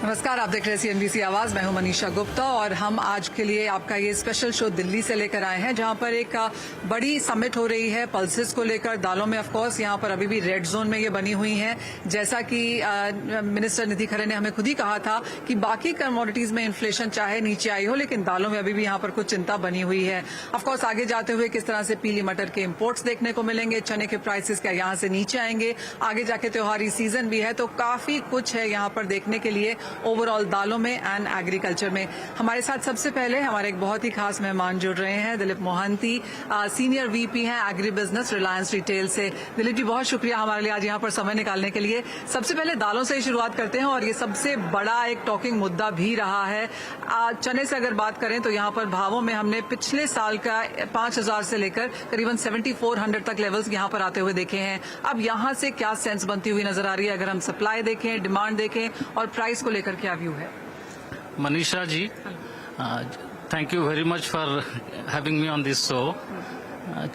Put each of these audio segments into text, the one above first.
नमस्कार, आप देख रहे हैं CNBC आवाज। मैं हूं मनीषा गुप्ता और हम आज के लिए आपका ये स्पेशल शो दिल्ली से लेकर आए हैं, जहां पर एक बड़ी समिट हो रही है पल्सेस को लेकर। दालों में ऑफ कोर्स यहां पर अभी भी रेड जोन में ये बनी हुई हैं, जैसा कि मिनिस्टर निधि खरे ने हमें खुद ही कहा था कि बाकी कमोडिटीज में इन्फ्लेशन चाहे नीचे आई हो, लेकिन दालों में अभी भी यहां पर कुछ चिंता बनी हुई है। ऑफ कोर्स आगे जाते हुए किस तरह से पीली मटर के इम्पोर्ट्स देखने को मिलेंगे, चने के प्राइसेस क्या यहां से नीचे आएंगे, आगे जाके त्योहारी सीजन भी है, तो काफी कुछ है यहाँ पर देखने के लिए ओवरऑल दालों में एंड एग्रीकल्चर में। हमारे साथ सबसे पहले हमारे एक बहुत ही खास मेहमान जुड़ रहे हैं, दिलीप मोहंती, सीनियर VP हैं एग्री बिजनेस रिलायंस रिटेल से। दिलीप जी, बहुत शुक्रिया हमारे लिए आज यहाँ पर समय निकालने के लिए। सबसे पहले दालों से ही शुरुआत करते हैं और ये सबसे बड़ा एक टॉकिंग मुद्दा भी रहा है। चने से अगर बात करें तो यहाँ पर भावों में हमने पिछले साल का 5,000 से लेकर करीबन 7,400 तक लेवल्स यहाँ पर आते हुए देखे हैं। अब यहाँ से क्या सेंस बनती हुई नजर आ रही है, अगर हम सप्लाई देखें, डिमांड देखें और प्राइस को लेकर क्या व्यू है? Manisha ji, thank you very much for having me on this show.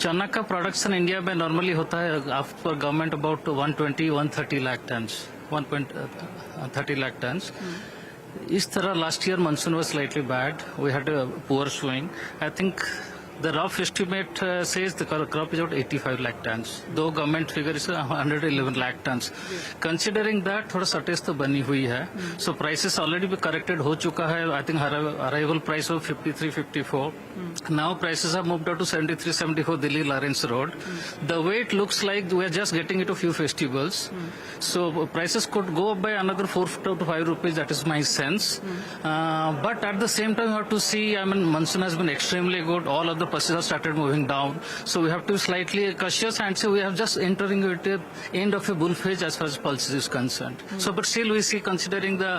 चना का प्रोडक्शन इंडिया में नॉर्मली होता है after government about 120-130 lakh tons, 1.30 lakh tons. इस तरह last year monsoon was slightly bad. We had a poor swing. I think the rough estimate says the crop is about 85 lakh tons. Though government figure is 111 lakh tons. Considering that, थोड़ा shortage तो बनी हुई है. So prices already be corrected हो चुका है. I think arrival price of 53-54. Now prices have moved up to 73-74 Delhi Lawrence Road. The way it looks like we are just getting into a few festivals. So prices could go up by another 4 to 5 rupees. That is my sense. But at the same time, we have to see. I mean, monsoon has been extremely good. All of the prices have started moving down. So we have to be slightly cautious and say we have just entering at the end of a bull phase as far as pulses is concerned. So, but still we see, considering the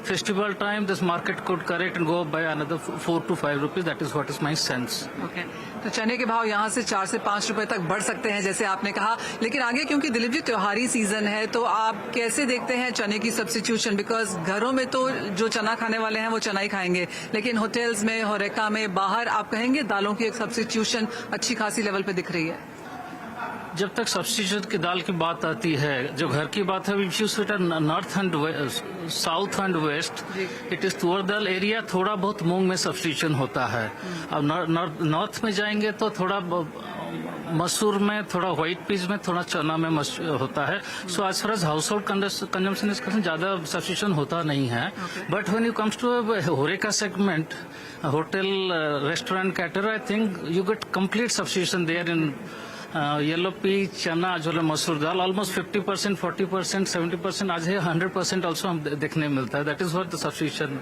festival time, this market could correct and go up by another 4 to 5 rupees. That is what is my sense. Okay. तो चने के भाव यहाँ से 4 से 5 रुपए तक बढ़ सकते हैं, जैसे आपने कहा। लेकिन आगे क्योंकि दिलीप जी त्योहारी सीजन है, तो आप कैसे देखते हैं चने की सब्स्टिट्यूशन? बिकॉज घरों में तो जो चना खाने वाले हैं वो चना ही खाएंगे, लेकिन होटल्स में, होरेका में, बाहर आप कहेंगे दालों की एक सब्स्टिट्यूशन अच्छी खासी लेवल पे दिख रही है? जब तक सब्स्टिट्यूट की दाल की बात आती है, जो घर की बात है, north and south and west, it is tur dal area थोड़ा बहुत मूंग में सब्स्टिट्यूशन होता है। अब नॉर्थ में जाएंगे तो थोड़ा मसूर में, थोड़ा व्हाइट पीस में, थोड़ा चना में होता है। So as far as household consumption is concern ज्यादा सब्स्टिट्यूशन होता नहीं है। But when you comes to horeca segment, hotel, restaurant, cater, I think you get complete substitution there in yellow pea, chana, जो मसूर दाल, ऑलमोस्ट 50%, 40%, 70%, आज है 100% also हम देखने मिलता है। That is what the substitution.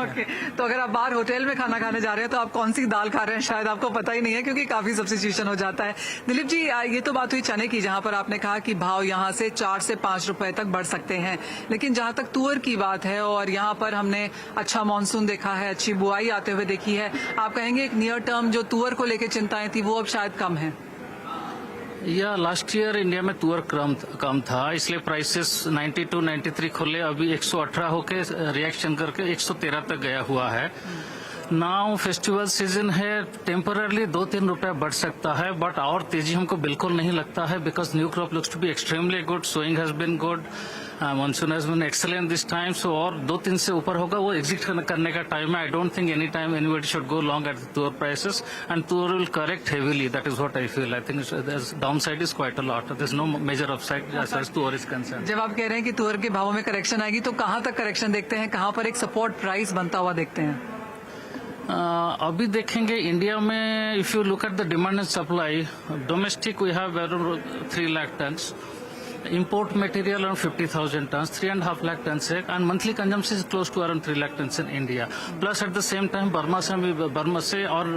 Okay, तो अगर आप बाहर होटल में खाना खाने जा रहे हैं तो आप कौन सी दाल खा रहे हैं शायद आपको पता ही नहीं है, क्योंकि काफी सब्स्टिट्यूशन हो जाता है। दिलीप जी, ये तो बात हुई चने की, जहां पर आपने कहा कि भाव यहाँ से 4 से 5 रुपए तक बढ़ सकते हैं। लेकिन जहां तक तुअर की बात है, और यहाँ पर हमने अच्छा मानसून देखा है, अच्छी बुआई आते हुए देखी है, आप कहेंगे एक नियर टर्म जो तुअर को लेकर चिंताएं थी वो अब शायद कम है? या लास्ट ईयर इंडिया में तुअर कम था, इसलिए प्राइसेस 92-93 खुले, अभी 118 होके रिएक्शन करके 113 तक गया हुआ है। नाउ फेस्टिवल सीजन है, टेम्पररली 2-3 रुपए बढ़ सकता है, बट और तेजी हमको बिल्कुल नहीं लगता है, because new crop looks to be extremely good, sowing has been good, monsoon has been excellent this time. So और 2-3 से ऊपर होगा, वो एग्जिट करने का टाइम है। I don't think any time anybody should go long at tur prices, and tur will correct heavily. That is what I feel. I think downside is quite a lot, there is no major upside as far as tur is concern. जब आप कह रहे हैं कि तुअर के भावों में करेक्शन आएगी, तो कहां तक करेक्शन देखते हैं, कहां पर एक सपोर्ट प्राइस बनता हुआ देखते हैं? अभी देखेंगे इंडिया में, if you look at the demand and supply, domestic we have around 3 lakh tons, import material around 50,000 tons, 3.5 lakh tons है, and monthly consumption is close to around 3 lakh tons in India. Plus at the same time Burma से और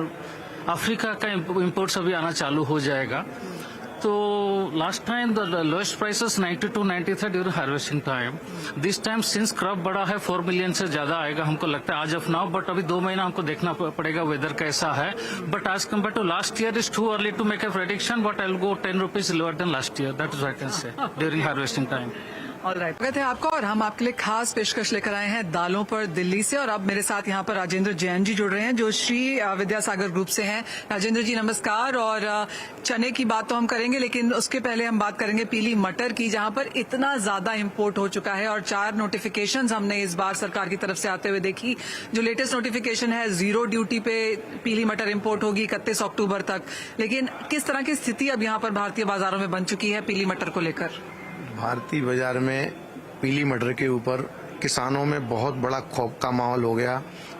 Africa का imports अभी आना चालू हो जाएगा। तो last time the lowest prices 92-93 during harvesting time. This time since crop बड़ा है, 4 मिलियन से ज्यादा आएगा हमको लगता है आज ऑफ नाउ, बट अभी 2 महीना हमको देखना पड़ेगा वेदर कैसा है। But as compare to last year is too early to make a prediction, but I will go 10 rupees lower than last year, that is what I can say during harvesting time. Alright, स्वागत है आपका। और हम आपके लिए खास पेशकश लेकर आए हैं दालों पर दिल्ली से। और अब मेरे साथ यहाँ पर राजेंद्र जैन जी जुड़ रहे हैं जो श्री विद्यासागर ग्रुप से हैं। राजेंद्र जी नमस्कार। और चने की बात तो हम करेंगे, लेकिन उसके पहले हम बात करेंगे पीली मटर की, जहाँ पर इतना ज्यादा इम्पोर्ट हो चुका है और 4 नोटिफिकेशंस हमने इस बार सरकार की तरफ से आते हुए देखी। जो लेटेस्ट नोटिफिकेशन है, 0 ड्यूटी पे पीली मटर इम्पोर्ट होगी 31 अक्टूबर तक। लेकिन किस तरह की स्थिति अब यहाँ पर भारतीय बाजारों में बन चुकी है पीली मटर को लेकर? भारतीय बाजार में पीली मटर के ऊपर किसानों में बहुत बड़ा खौफ का माहौल हो गया।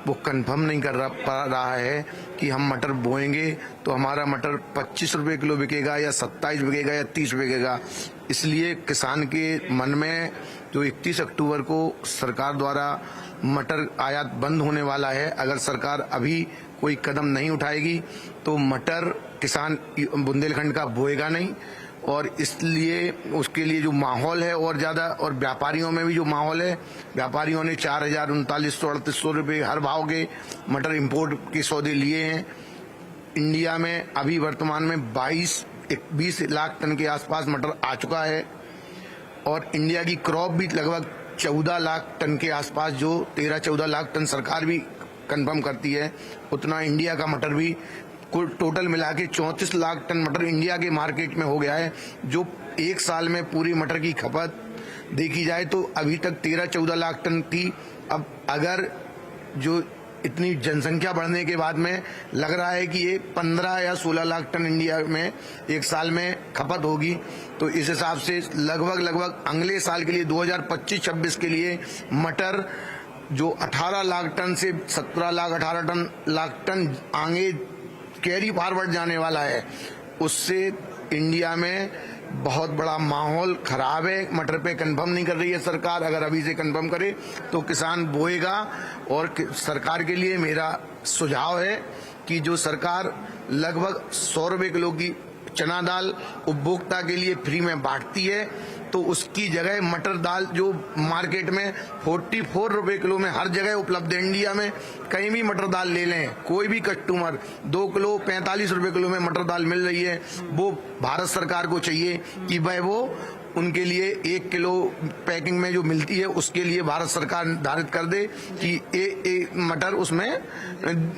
वो कंफर्म नहीं कर पा रहा है कि हम मटर बोएंगे तो हमारा मटर 25 रुपए किलो बिकेगा या 27 बिकेगा या 30 बिकेगा। इसलिए किसान के मन में जो 31 अक्टूबर को सरकार द्वारा मटर आयात बंद होने वाला है, अगर सरकार अभी कोई कदम नहीं उठाएगी तो मटर किसान बुंदेलखंड का बोएगा नहीं। और इसलिए उसके लिए जो माहौल है और ज्यादा, और व्यापारियों में भी जो माहौल है, व्यापारियों ने 4,000-3900-3800 रुपये हर भाव के मटर इंपोर्ट के सौदे लिए हैं। इंडिया में अभी वर्तमान में 20 लाख टन के आसपास मटर आ चुका है और इंडिया की क्रॉप भी लगभग 14 लाख टन के आसपास, जो 13-14 लाख टन सरकार भी कंफर्म करती है, उतना इंडिया का मटर भी कुल टोटल मिला के 34 लाख टन मटर इंडिया के मार्केट में हो गया है। जो एक साल में पूरी मटर की खपत देखी जाए तो अभी तक 13-14 लाख टन थी। अब अगर जो इतनी जनसंख्या बढ़ने के बाद में लग रहा है कि ये 15 या 16 लाख टन इंडिया में एक साल में खपत होगी, तो इस हिसाब से लगभग अगले साल के लिए 2025-26 के लिए मटर जो 18 लाख टन से 17 लाख 18 लाख टन आगे कैरी फॉरवर्ड जाने वाला है, उससे इंडिया में बहुत बड़ा माहौल खराब है। मटर पे कंफर्म नहीं कर रही है सरकार, अगर अभी से कंफर्म करे तो किसान बोएगा। और सरकार के लिए मेरा सुझाव है कि जो सरकार लगभग 100 रुपए किलो की चना दाल उपभोक्ता के लिए फ्री में बांटती है, तो उसकी जगह मटर दाल जो मार्केट में 44 रुपए किलो में हर जगह उपलब्ध है। इंडिया में कहीं भी मटर दाल ले लें, कोई भी कस्टमर 2 किलो 45 रुपए किलो में मटर दाल मिल रही है। वो भारत सरकार को चाहिए कि भाई वो उनके लिए 1 किलो पैकिंग में जो मिलती है उसके लिए भारत सरकार निर्धारित कर दे कि मटर उसमें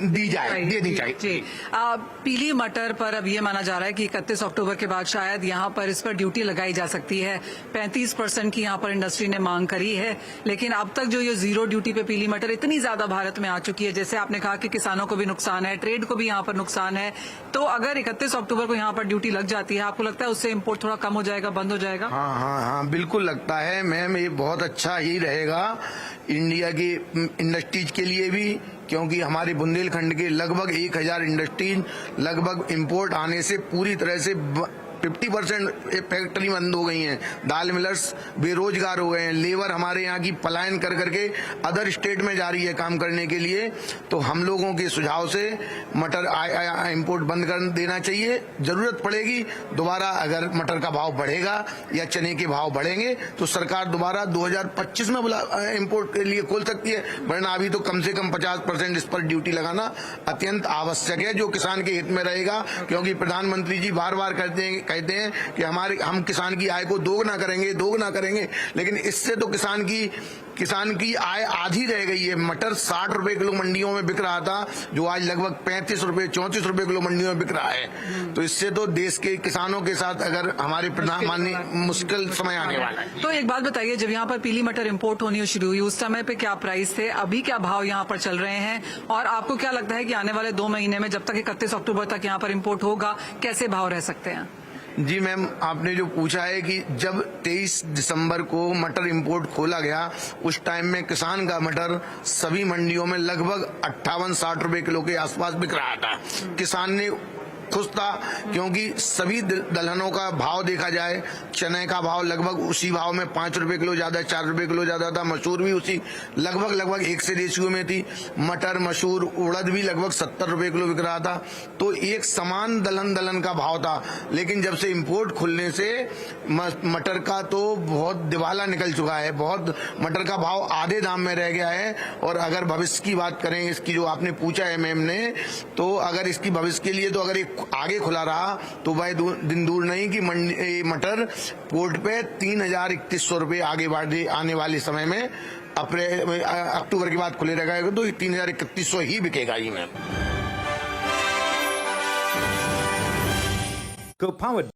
दी चाहिए। पीली मटर पर अब ये माना जा रहा है कि 31 अक्टूबर के बाद शायद यहाँ पर इस पर ड्यूटी लगाई जा सकती है। 35% की यहाँ पर इंडस्ट्री ने मांग करी है, लेकिन अब तक जो ये 0 ड्यूटी पे पीली मटर इतनी ज्यादा भारत में आ चुकी है, जैसे आपने कहा कि किसानों को भी नुकसान है, ट्रेड को भी यहाँ पर नुकसान है। तो अगर 31 अक्टूबर को यहाँ पर ड्यूटी लग जाती है, आपको लगता है उससे इम्पोर्ट थोड़ा कम हो जाएगा, बंद हो जाएगा? हाँ, बिल्कुल लगता है मैम, ये बहुत अच्छा ही रहेगा इंडिया की इंडस्ट्रीज के लिए भी, क्योंकि हमारे बुंदेलखंड के लगभग 1000 इंडस्ट्रीज लगभग इंपोर्ट आने से पूरी तरह से 50% फैक्ट्री बंद हो गई हैं। दाल मिलर्स बेरोजगार हो गए हैं। लेबर हमारे यहाँ की पलायन कर करके अदर स्टेट में जा रही है काम करने के लिए। तो हम लोगों के सुझाव से मटर इंपोर्ट बंद कर देना चाहिए। जरूरत पड़ेगी दोबारा, अगर मटर का भाव बढ़ेगा या चने के भाव बढ़ेंगे तो सरकार दोबारा 2025 में इंपोर्ट के लिए खोल सकती है, वरना अभी तो कम से कम 50% इस पर ड्यूटी लगाना अत्यंत आवश्यक है, जो किसान के हित में रहेगा। क्योंकि प्रधानमंत्री जी बार बार कहते हैं कि हम किसान की आय को दोगुना करेंगे, लेकिन इससे तो किसान की आय आधी रह गई है। मटर 60 रुपए किलो मंडियों में बिक रहा था, जो आज लगभग 34 रुपए किलो मंडियों में बिक रहा है। तो इससे तो देश के किसानों के साथ अगर हमारे प्रधानमंत्री मुश्किल समय आने वाला है। तो एक बात बताइए, जब यहाँ पर पीली मटर इम्पोर्ट होनी शुरू हुई उस समय पे क्या प्राइस थे, अभी क्या भाव यहाँ पर चल रहे हैं, और आपको क्या लगता है कि आने वाले 2 महीने में जब तक 31 अक्टूबर तक यहाँ पर इम्पोर्ट होगा, कैसे भाव रह सकते हैं? जी मैम, आपने जो पूछा है कि जब 23 दिसंबर को मटर इंपोर्ट खोला गया, उस टाइम में किसान का मटर सभी मंडियों में लगभग 58-60 रुपए किलो के आसपास बिक रहा था। किसान ने खुश था, क्योंकि सभी दलहनों का भाव देखा जाए, चने का भाव लगभग उसी भाव में 5 रुपए किलो ज्यादा, 4 रुपए किलो ज्यादा था। मसूर भी उसी लगभग 1 से रेशियो में थी। मटर, मसूर, उड़द भी लगभग 70 रुपए किलो बिक रहा था। तो एक समान दलहन का भाव था। लेकिन जब से इंपोर्ट खुलने से मटर का तो बहुत दिवाला निकल चुका है, बहुत मटर का भाव आधे दाम में रह गया है। और अगर भविष्य की बात करें, इसकी जो आपने पूछा है मैम ने, तो अगर इसकी भविष्य के लिए तो अगर एक आगे खुला रहा तो वह दिन दूर नहीं कि मटर पोर्ट पे 3,3100 रुपये आगे बढ़े आने वाले समय में अक्टूबर के बाद खुले रहेगा तो 3,3100 ही बिकेगा ही मैम। Co-powered